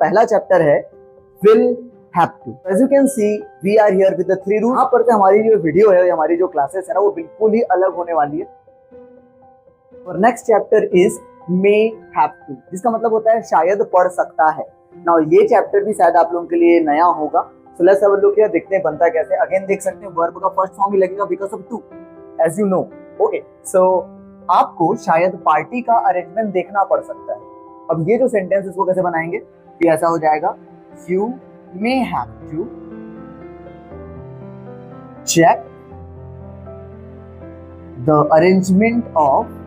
पहला चैप्टर है will have to. As you can see we are here with the 3 rules. यहाँ पर हमारी जो वीडियो है, हमारी जो क्लासेस है ना, वो बिल्कुल ही अलग होने वाली है। और next chapter is may have to, जिसका मतलब होता है शायद पढ़ सकता है। नाउ ये चैप्टर भी शायद आप लोगों के लिए नया होगा। सो let's have a look here, देखते हैं बनता कैसे। अगेन देख सकते हैं वर्ब का फर्स्ट फॉर्म ही लगेगा because of two, as you know. Okay, so आपको शायद पार्टी का अरेंजमेंट देखना पड़ सकता है। अब ये जो सेंटेंस इसको कैसे बनाएंगे, ये ऐसा हो जाएगा, you may have to check the arrangement of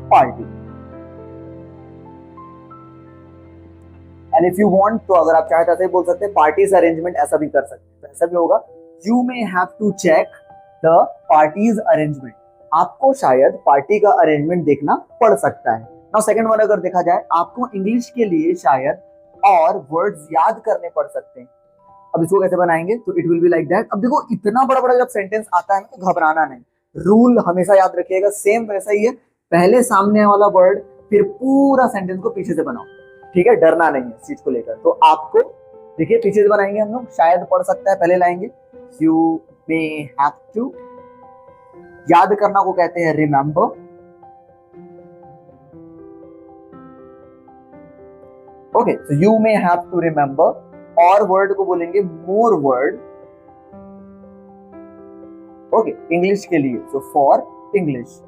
party. And if you want, तो अगर आप चाहे तो ऐसे बोल सकते हैं पार्टीज अरेंजमेंट, ऐसा भी कर सकते हैं। तो ऐसा भी होगा, you may have to check the parties arrangement. आपको शायद पार्टी का अरेंजमेंट देखना पड़ सकता है। नाउ सेकंड वन अगर देखा जाए, आपको इंग्लिश के लिए शायद और वर्ड्स याद करने पड़ सकते हैं। अब इसको कैसे बनाएंगे, तो it will be like that. अब देखो इतना बड़ा बड़ा जब सेंटेंस आता है तो घबराना नहीं, रूल हमेशा याद रखिएगा, सेम वैसा ही है। पहले सामने वाला वर्ड, फिर पूरा सेंटेंस को पीछे से बनाओ, ठीक है, डरना नहीं है इस चीज को लेकर। तो आपको देखिए पीछे से बनाएंगे हम लोग, शायद पढ़ सकता है पहले लाएंगे, यू मे हैव टू। याद करना को कहते हैं remember. Okay, so you may have to remember. और वर्ड को बोलेंगे मोर वर्ड। ओके, इंग्लिश के लिए, so for English.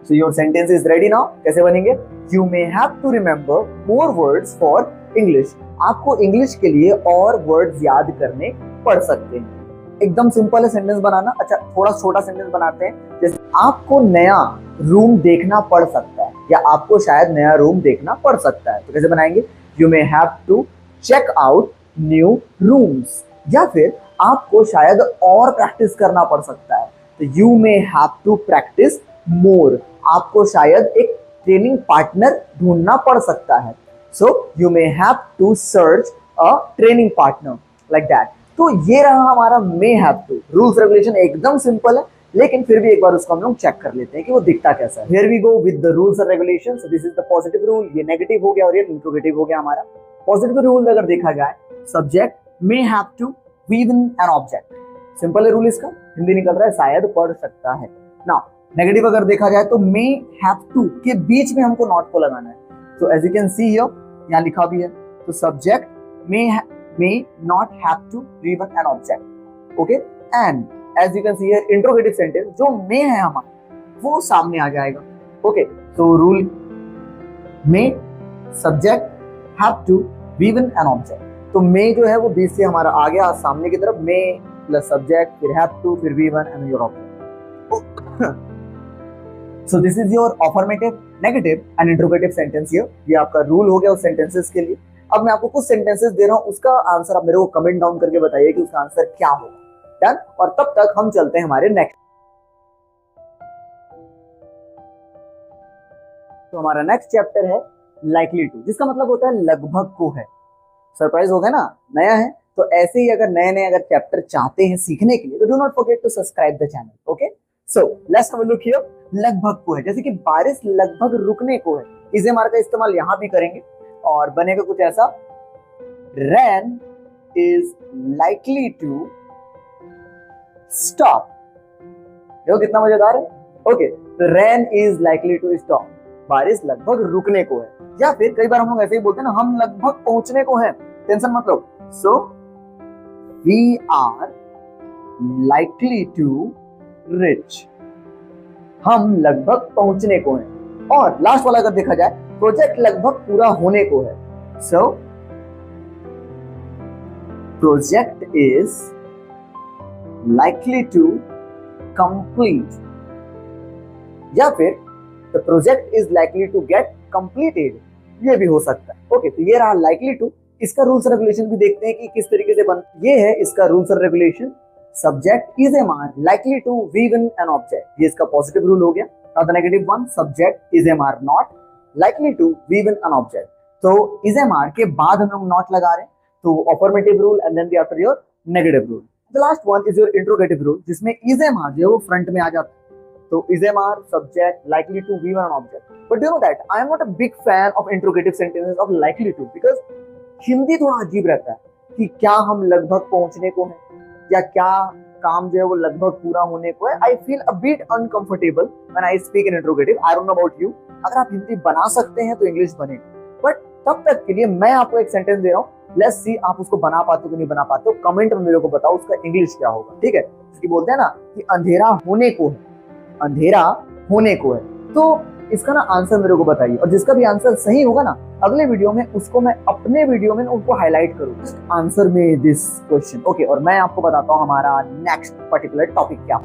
So your sentence is ready now. कैसे बनेंगे, You may have to remember more words for English. आपको English के लिए और वर्ड्स याद करने पड़ सकते हैं। एकदम सिंपल है सेंटेंस बनाना। अच्छा, थोड़ा छोटा सेंटेंस बनाते हैं, जैसे आपको नया रूम देखना पड़ सकता है, या आपको शायद नया रूम देखना पड़ सकता है। तो कैसे बनाएंगे, You may have to check out new rooms. या फिर आपको शायद और प्रैक्टिस करना पड़ सकता है, तो You may have to practice more. आपको शायद एक ट्रेनिंग पार्टनर ढूंढना पड़ सकता है, so you may have to search a training partner, like that. तो ये रहा हमारा may have to. Rules regulation एकदम सिंपल है, लेकिन फिर भी एक बार उसको हम लोग चेक कर लेते हैं कि वो दिखता कैसा है। Here we go with the rules and regulation. So this is the positive rule, ये नेगेटिव हो गया और ये इंट्रोगेटिव हो गया हमारा। पॉजिटिव रूल अगर देखा जाए, subject may have to weave in an object. Simple है रूल इसका, हिंदी निकल रहा है शायद पढ़ सकता है। नाउ नेगेटिव अगर देखा जाए तो मे हैव टू के बीच में हमको नॉट को लगाना है। तो as you can see here, यहाँ लिखा भी है, तो subject may not have to weave an object. Okay, and as you can see here interrogative sentence जो मे है हमारा वो सामने आ जाएगा। ओके, तो rule may subject have to weave an object. तो मे जो है वो बीच से हमारा आ गया सामने की तरफ, मे प्लस सब्जेक्ट, फिर हैव टू, फिर weave an your object. So this is your affirmative, negative and interrogative sentence here. ये आपका रूल हो गया उस सेंटेंसेस के लिए। अब मैं आपको कुछ सेंटेंसेस दे रहा हूँ, उसका आंसर आप मेरे को कमेंट डाउन करके बताइए कि उसका आंसर क्या होगा। डन? और तब तक हम चलते हैं हमारे नेक्स्ट। तो हमारा नेक्स्ट चैप्टर है लाइकली टू, जिसका मतलब होता है लगभग को है। सरप्राइज हो गया ना, नया है। तो ऐसे ही अगर नए अगर चैप्टर चाहते हैं सीखने के लिए, तो do not forget to subscribe the channel. Okay, so let's have a look here. लगभग को है, जैसे कि बारिश लगभग रुकने को है, इस मार का इस्तेमाल यहां भी करेंगे और बनेगा कुछ ऐसा, rain is likely to stop. देखो कितना मजेदार है। ओके, तो rain is likely to stop, बारिश लगभग रुकने को है। या फिर कई बार हम लोग ऐसे ही बोलते हैं ना, हम लगभग पहुंचने को हैं, टेंशन मत लो। So we are likely to reach, हम लगभग पहुंचने को हैं। और लास्ट वाला अगर देखा जाए, प्रोजेक्ट लगभग पूरा होने को है। So project is likely to complete, या फिर the project is likely to get completed, ये भी हो सकता है। ओके, तो ये रहा लाइकली टू। इसका रूल्स रेगुलेशन भी देखते हैं कि किस तरीके से बन। ये है इसका रूल्स और regulation, subject is am are likely to weave in an object, ये इसका पॉजिटिव रूल हो गया। Now the negative one, subject is am are not likely to weave in an object. तो इज एम आर के बाद हम लोग not लगा रहे हैं, तो affirmative rule and then after your negative rule. The last one is your interrogative rule, जिसमें इज एम आर जो है वो फ्रंट में आ जाता है। तो is am are subject, likely to be one object. But do you know that I am not a big fan of interrogative sentences of likely to, because Hindi थोड़ा अजीब रहता है कि क्या हम लगभग पहुंचने को हैं या क्या काम जो है वो लगभग पूरा होने को है. I feel a bit uncomfortable when I speak in interrogative. I don't know about you. अगर आप हिंदी बना सकते हैं तो इंग्लिश बने, बट तब तक के लिए मैं आपको एक सेंटेंस दे रहा हूँ. लेट्स सी आप उसको बना पाते हो कि नहीं बना पाते हो. कमेंट में मेरे को बताओ उसका इंग्लिश क्या होगा. ठीक है, इसकी बोलते हैं ना कि अंधेरा होने को है, अंधेरा होने को है. तो इसका ना आंसर मेरे को बताइए, और जिसका भी आंसर सही होगा ना अगले वीडियो में उसको मैं अपने वीडियो में उनको हाईलाइट करूँ. आंसर में दिस क्वेश्चन. ओके, और मैं आपको बताता हूँ हमारा नेक्स्ट पर्टिकुलर टॉपिक क्या.